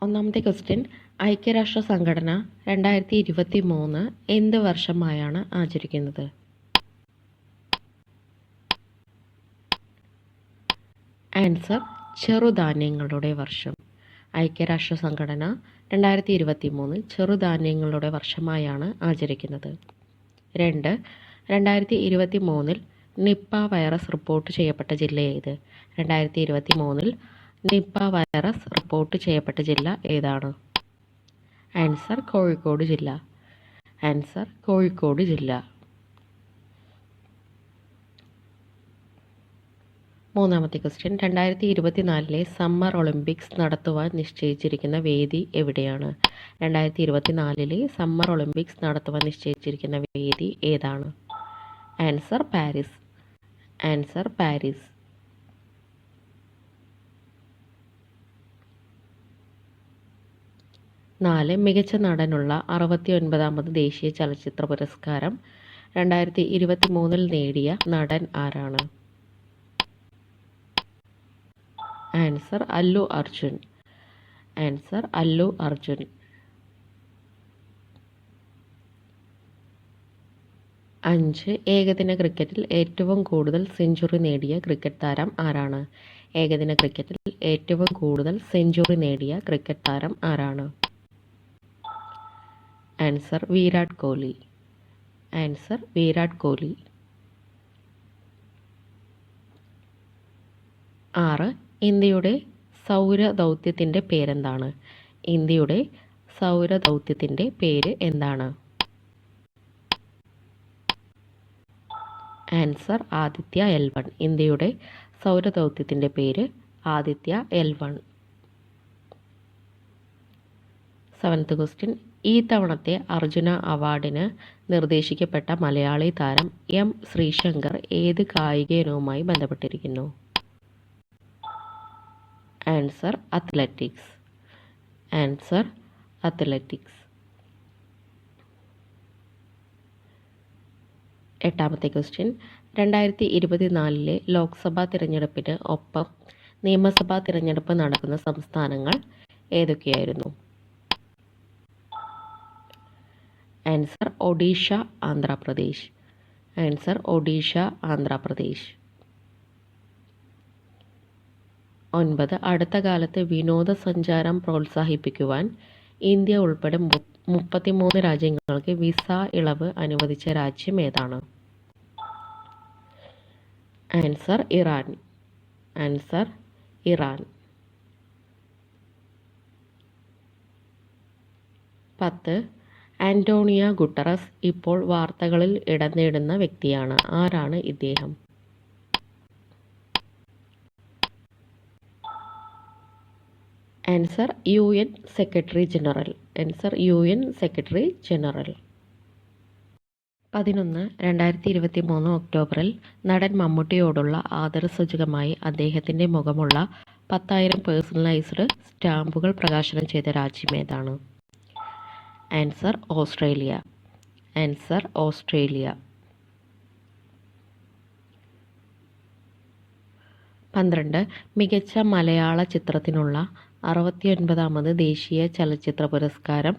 ഒന്നാമത്തെ ക്വസ്റ്റ്യൻ, ഐക്യരാഷ്ട്ര സംഘടന 2023 എന്ത് വർഷമായാണ് ആചരിക്കുന്നത്? ആൻസർ ചെറുധാന്യങ്ങളുടെ വർഷം. ഐക്യരാഷ്ട്ര സംഘടന 2023 ചെറുധാന്യങ്ങളുടെ വർഷമായാണ് ആചരിക്കുന്നത്. 2. 2023 നിപ്പ വൈറസ് റിപ്പോർട്ട് ചെയ്യപ്പെട്ട ജില്ല ഏത്? 2023 നിപ്പ വൈറസ് റിപ്പോർട്ട് ചെയ്യപ്പെട്ട ജില്ല ഏതാണ്? ആൻസർ കോഴിക്കോട് ജില്ല. ആൻസർ കോഴിക്കോട് ജില്ല. മൂന്നാമത്തെ ക്വസ്റ്റ്യൻ, 2024 സമ്മർ ഒളിമ്പിക്സ് നടത്തുവാൻ നിശ്ചയിച്ചിരിക്കുന്ന വേദി എവിടെയാണ്? 2024 സമ്മർ ഒളിമ്പിക്സ് നടത്തുവാൻ നിശ്ചയിച്ചിരിക്കുന്ന വേദി ഏതാണ്? Answer Paris. Answer Paris. 4. മികച്ച നടനുള്ള 69ാമത് ദേശീയ ചലച്ചിത്ര പുരസ്കാരം 2023 നേടിയ നടൻ ആരാണ്? ആൻസർ അല്ലു അർജുൻ. ആൻസർ അല്ലു അർജുൻ. 5. ഏകദിന ക്രിക്കറ്റിൽ ഏറ്റവും കൂടുതൽ സെഞ്ചുറി നേടിയ ക്രിക്കറ്റ് താരം ആരാണ്? ഏകദിന ക്രിക്കറ്റിൽ ഏറ്റവും കൂടുതൽ സെഞ്ചുറി നേടിയ ക്രിക്കറ്റ് താരം ആരാണ്? ആൻസർ വിരാട് കോഹ്ലി. ആൻസർ വിരാട് കോഹ്ലി. 6. ഇന്ത്യയുടെ സൗരദൗത്യത്തിൻ്റെ പേരെന്താണ്? ഇന്ത്യയുടെ സൗരദൗത്യത്തിൻ്റെ പേര് എന്താണ്? Answer Aditya L1. ഇന്ത്യയുടെ സൗരദൗത്യത്തിൻ്റെ പേര് ആദിത്യ L1. 7th ക്വസ്റ്റ്യൻ, ഈ തവണത്തെ അർജുന അവാർഡിന് നിർദ്ദേശിക്കപ്പെട്ട മലയാളി താരം എം ശ്രീശങ്കർ ഏത് കായിക ഇനവുമായി ബന്ധപ്പെട്ടിരിക്കുന്നു? Answer athletics. Answer athletics. 8ാമത്തെ ക്വസ്റ്റ്യൻ, 2024 ലോക്സഭാ തിരഞ്ഞെടുപ്പിന് ഒപ്പം നിയമസഭാ തിരഞ്ഞെടുപ്പ് നടക്കുന്ന സംസ്ഥാനങ്ങൾ ഏതൊക്കെയായിരുന്നു? ആൻസർ ഒഡീഷ, ആന്ധ്രാപ്രദേശ്. ആൻസർ ഒഡീഷ, ആന്ധ്രാപ്രദേശ്. 9. അടുത്ത കാലത്ത് വിനോദസഞ്ചാരം പ്രോത്സാഹിപ്പിക്കുവാൻ ഇന്ത്യ ഉൾപ്പെടെ 33 രാജ്യങ്ങൾക്ക് വിസ ഇളവ് അനുവദിച്ച രാജ്യം ഏതാണ്? Answer Iran. Answer Iran. 10. Antonio Guterres ഇപ്പോൾ വാർത്തകളിൽ ഇടം നേടുന്ന വ്യക്തിയാണ്. ആരാണ് ഇദ്ദേഹം? Answer UN secretary general. Answer UN secretary general. 11. 2023 ഒക്ടോബറിൽ നടൻ മമ്മൂട്ടിയോടുള്ള ആദരസൂചകമായി അദ്ദേഹത്തിൻ്റെ മുഖമുള്ള 10,000 പേഴ്സണലൈസ്ഡ് സ്റ്റാമ്പുകൾ പ്രകാശനം ചെയ്ത രാജ്യം ഏതാണ്? Answer Australia. Answer Australia. 12. മികച്ച മലയാള ചിത്രത്തിനുള്ള 69ാമത് ദേശീയ ചലച്ചിത്ര പുരസ്കാരം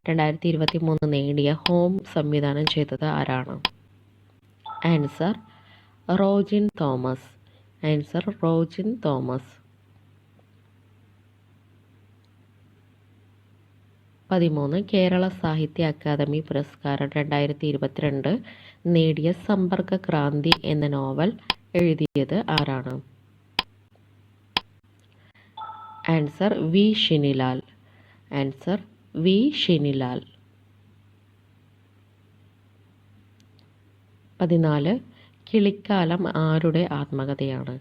2023 നേടിയ ഹോം സംവിധാനം ചെയ്തത് ആരാണ്? Answer Rojin Thomas. Answer Rojin Thomas. 13. Kerala സാഹിത്യ അക്കാദമി പുരസ്കാരം 2022 നേടിയ സമ്പർക്ക ക്രാന്തി എന്ന നോവൽ എഴുതിയത് ആരാണ്? Answer V Shinilal. Answer V Shinilal. 14. Kilikkalam ആരുടെ ആത്മകഥയാണ്?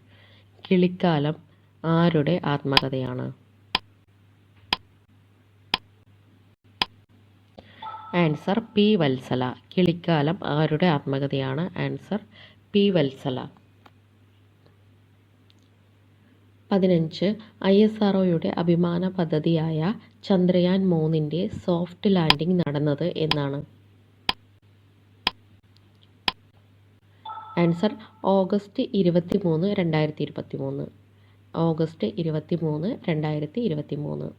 കിളിക്കാലം ആരുടെ ആത്മകഥയാണ്? Answer P Valsala. കിളിക്കാലം ആരുടെ ആത്മകഥയാണ്? Answer P Valsala. 15. ISROയുടെ അഭിമാന പദ്ധതിയായ ചന്ദ്രയാൻ 3ൻ്റെ സോഫ്റ്റ് ലാൻഡിംഗ് നടന്നത് എന്നാണ്? Answer August 23, 2023. ഓഗസ്റ്റ് 23, 2023.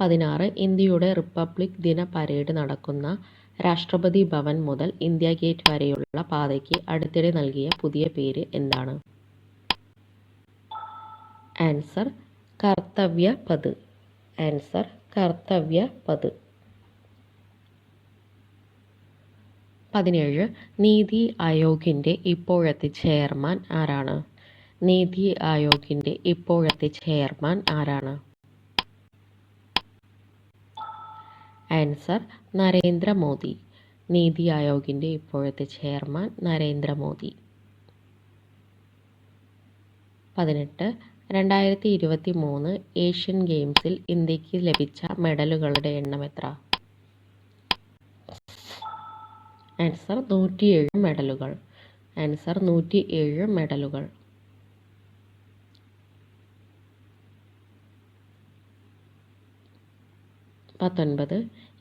16 ഇന്ത്യയുടെ റിപ്പബ്ലിക് ദിന പരേഡ് നടക്കുന്ന രാഷ്ട്രപതി ഭവൻ മുതൽ ഇന്ത്യ ഗേറ്റ് വരെയുള്ള പാതയ്ക്ക് അടുത്തിടെ നൽകിയ പുതിയ പേര് എന്താണ്? ആൻസർ കർത്തവ്യ പഥ്. ആൻസർ കർത്തവ്യ പഥ്. 17 നീതി ആയോഗിൻ്റെ ഇപ്പോഴത്തെ ചെയർമാൻ ആരാണ്? നീതി ആയോഗിൻ്റെ ഇപ്പോഴത്തെ ചെയർമാൻ ആരാണ്? ആൻസർ നരേന്ദ്രമോദി. നീതി ആയോഗിൻ്റെ ഇപ്പോഴത്തെ ചെയർമാൻ നരേന്ദ്രമോദി. 18 2023 ഏഷ്യൻ ഗെയിംസിൽ ഇന്ത്യക്ക് ലഭിച്ച മെഡലുകളുടെ എണ്ണം എത്ര? ആൻസർ 107 മെഡലുകൾ. ആൻസർ 107 മെഡലുകൾ. 19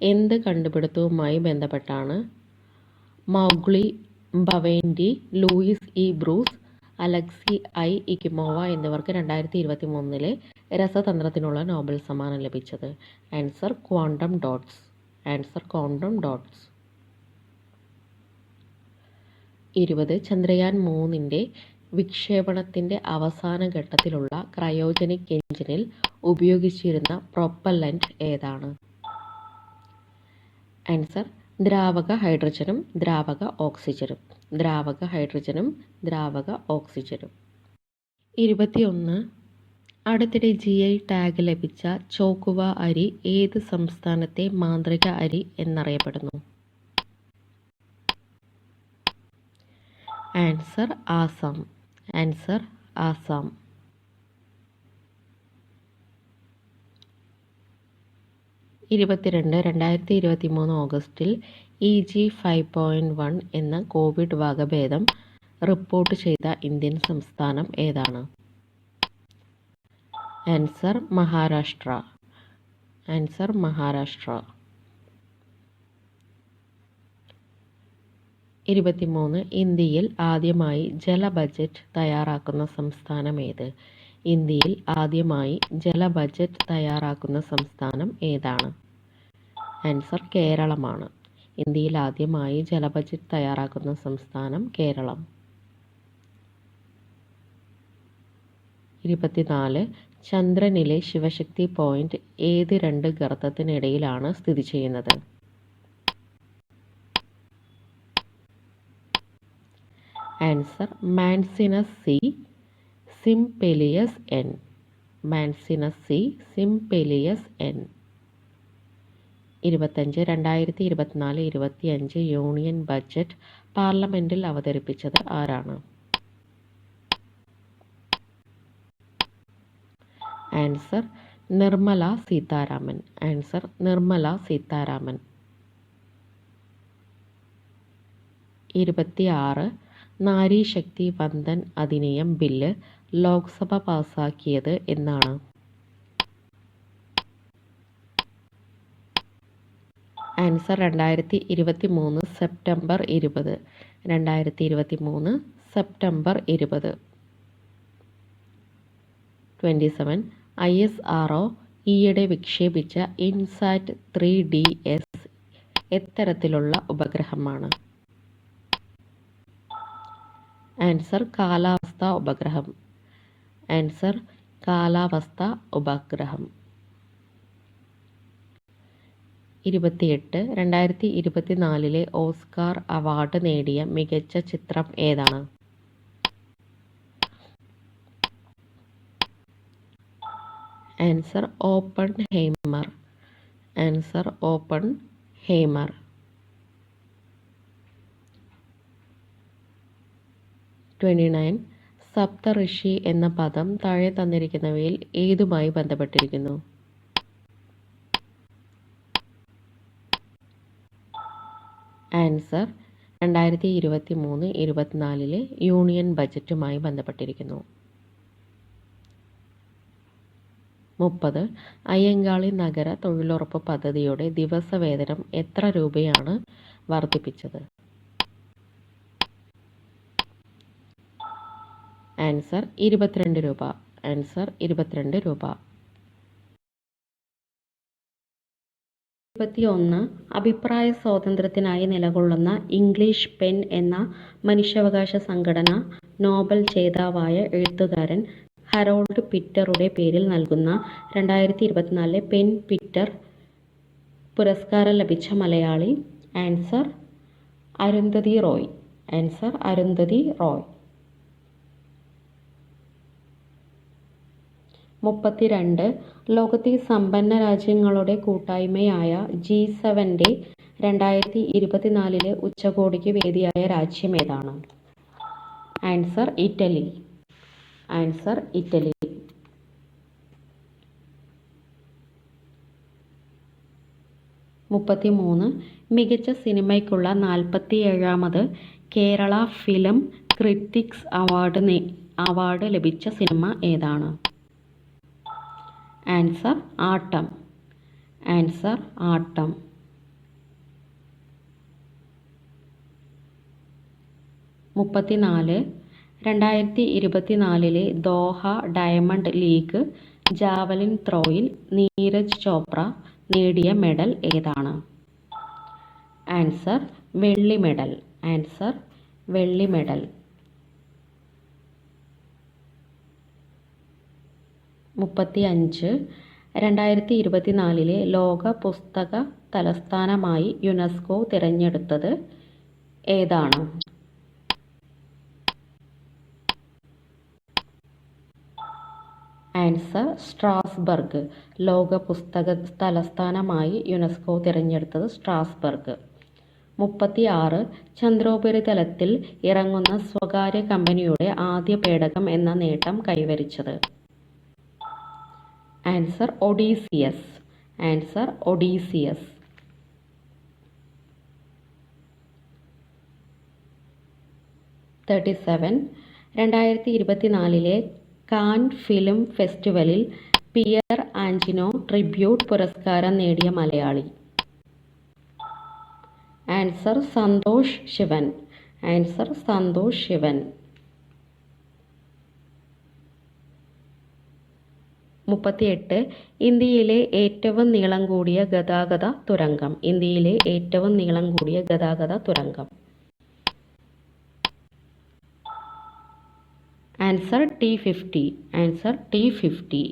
എന്ത് കണ്ടുപിടുത്തവുമായി ബന്ധപ്പെട്ടാണ് മൗഗ്ലി Bawendi, Louis E Brus, Alexei I Ekimov എന്നിവർക്ക് 2023 രസതന്ത്രത്തിനുള്ള നോബൽ സമ്മാനം ലഭിച്ചത്? Answer quantum dots. Answer quantum dots. 20 Chandrayaan 3 വിക്ഷേപണത്തിൻ്റെ അവസാന ഘട്ടത്തിലുള്ള ക്രയോജനിക് എഞ്ചിനിൽ ഉപയോഗിച്ചിരുന്ന പ്രൊപ്പല്ലന്റ് ഏതാണ്? ആൻസർ ദ്രാവക ഹൈഡ്രജനും ദ്രാവക ഓക്സിജനും. ദ്രാവക ഹൈഡ്രജനും ദ്രാവക ഓക്സിജനും. 21 അടുത്തിടെ GI ടാഗ് ലഭിച്ച ചോക്കുവ അരി ഏത് സംസ്ഥാനത്തെ മാന്ത്രിക അരി എന്നറിയപ്പെടുന്നു? ആൻസർ ആസാം. ആൻസർ ആസാം. 22 2023 ഓഗസ്റ്റിൽ EG 5.1 എന്ന കോവിഡ് വകഭേദം റിപ്പോർട്ട് ചെയ്ത ഇന്ത്യൻ സംസ്ഥാനം ഏതാണ്? ആൻസർ മഹാരാഷ്ട്ര. ആൻസർ മഹാരാഷ്ട്ര. 23 ഇന്ത്യയിൽ ആദ്യമായി ജല ബജറ്റ് തയ്യാറാക്കുന്ന സംസ്ഥാനം ഏത്? ഇന്ത്യയിൽ ആദ്യമായി ജല ബജറ്റ് തയ്യാറാക്കുന്ന സംസ്ഥാനം ഏതാണ്? ആൻസർ കേരളമാണ്. ഇന്ത്യയിൽ ആദ്യമായി ജല ബജറ്റ് തയ്യാറാക്കുന്ന സംസ്ഥാനം കേരളം. 24 ചന്ദ്രനിലെ ശിവശക്തി പോയിന്റ് ഏത് രണ്ട് ഗർത്തത്തിനിടയിലാണ് സ്ഥിതി ചെയ്യുന്നത്? Answer മാൻസിനസ് C, Simpelius N. മാൻസിനസ് C, Simpelius N. 25 2024-25 union budget പാർലമെന്റിൽ അവതരിപ്പിച്ചത് ആരാണ്? Answer Nirmala Sitharaman. Answer Nirmala Sitharaman. 26 Nari Shakti Vandan Adhiniyam bill Lok Sabha പാസാക്കിയത് എന്നാണ്? Answer 2023 September 20. 2023 സെപ്റ്റംബർ 20. 27 ISRO ഈയിടെ വിക്ഷേപിച്ച ഇൻസാറ്റ് 3DS എത്തരത്തിലുള്ള ഉപഗ്രഹമാണ്? ആൻസർ കാലാവസ്ഥ ഉപഗ്രഹം. ആൻസർ കാലാവസ്ഥ ഉപഗ്രഹം. 28 2024 ഓസ്കാർ അവാർഡ് നേടിയ മികച്ച ചിത്രം ഏതാണ്? Answer Oppenheimer. Answer Oppenheimer. 29 സപ്തഋഷി എന്ന പദം താഴെ തന്നിരിക്കുന്നവയിൽ ഏതുമായി ബന്ധപ്പെട്ടിരിക്കുന്നു? ആൻസർ 2023-24 യൂണിയൻ ബജറ്റുമായി ബന്ധപ്പെട്ടിരിക്കുന്നു. 30 അയ്യങ്കാളി നഗര തൊഴിലുറപ്പ് പദ്ധതിയുടെ ദിവസവേതനം എത്ര രൂപയാണ് വർദ്ധിപ്പിച്ചത്? ആൻസർ 22 രൂപ. ആൻസർ 22 രൂപ. 21 അഭിപ്രായ സ്വാതന്ത്ര്യത്തിനായി നിലകൊള്ളുന്ന ഇംഗ്ലീഷ് പെൻ എന്ന മനുഷ്യാവകാശ സംഘടന നോബൽ ജേതാവായ എഴുത്തുകാരൻ ഹരോൾഡ് പിറ്ററുടെ പേരിൽ നൽകുന്ന 2024 പെൻ പിറ്റർ പുരസ്കാരം ലഭിച്ച മലയാളി. ആൻസർ അരുന്ധതി റോയ്. ആൻസർ അരുന്ധതി റോയ്. 32 ലോകത്തെ സമ്പന്ന രാജ്യങ്ങളുടെ കൂട്ടായ്മയായ G7 2024 ഉച്ചകോടിക്ക് വേദിയായ രാജ്യം ഏതാണ്? Answer Italy. Answer Italy. 33 മികച്ച സിനിമയ്ക്കുള്ള 47ാമത് കേരള ഫിലിം ക്രിറ്റിക്സ് അവാർഡ് ലഭിച്ച സിനിമ ഏതാണ്? Answer Aattam. Answer Aattam. 34 2024 Doha Diamond League javelin ത്രോയിൽ നീരജ് ചോപ്ര നേടിയ മെഡൽ ഏതാണ്? ആൻസർ വെള്ളി മെഡൽ. ആൻസർ വെള്ളി മെഡൽ. 35 2024 ലോക പുസ്തക തലസ്ഥാനമായി യുനെസ്കോ തിരഞ്ഞെടുത്തത് ഏതാണ്? Answer Strasbourg. ലോക പുസ്തക തലസ്ഥാനമായി യുനെസ്കോ തിരഞ്ഞെടുത്തത് സ്ട്രാസ്ബർഗ്. 36 ചന്ദ്രോപരിതലത്തിൽ ഇറങ്ങുന്ന സ്വകാര്യ കമ്പനിയുടെ ആദ്യ പേടകം എന്ന നേട്ടം കൈവരിച്ചത്? Answer Odysseus. Answer Odysseus. 37 2024 Cannes film ഫെസ്റ്റിവലിൽ പിയർ ആഞ്ചിനോ ട്രിബ്യൂട്ട് പുരസ്കാരം നേടിയ മലയാളി? ആൻസർ സന്തോഷ് ശിവൻ. ആൻസർ സന്തോഷ് ശിവൻ. 38 ഇന്ത്യയിലെ ഏറ്റവും നീളം കൂടിയ ഗതാഗത തുരങ്കം? ഇന്ത്യയിലെ ഏറ്റവും നീളം കൂടിയ ഗതാഗത തുരങ്കം? Answer T50. Answer T50.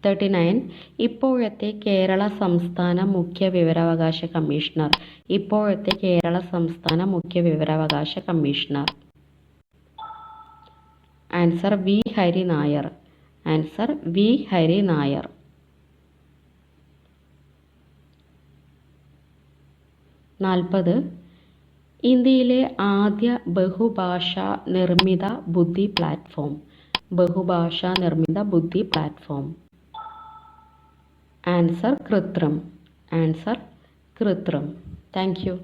39 ഇപ്പോഴത്തെ കേരള സംസ്ഥാന മുഖ്യ വിവരാവകാശ കമ്മീഷണർ? ഇപ്പോഴത്തെ കേരള സംസ്ഥാന മുഖ്യ വിവരാവകാശ കമ്മീഷണർ? Answer V Hari Nair. Answer V Hari Nair. 40 ഇന്ത്യയിലെ ആദ്യ ബഹുഭാഷാ നിർമ്മിത ബുദ്ധി പ്ലാറ്റ്ഫോം? ബഹുഭാഷാ നിർമ്മിത ബുദ്ധി platform? Answer Krutrim. Answer Krutrim. Thank U.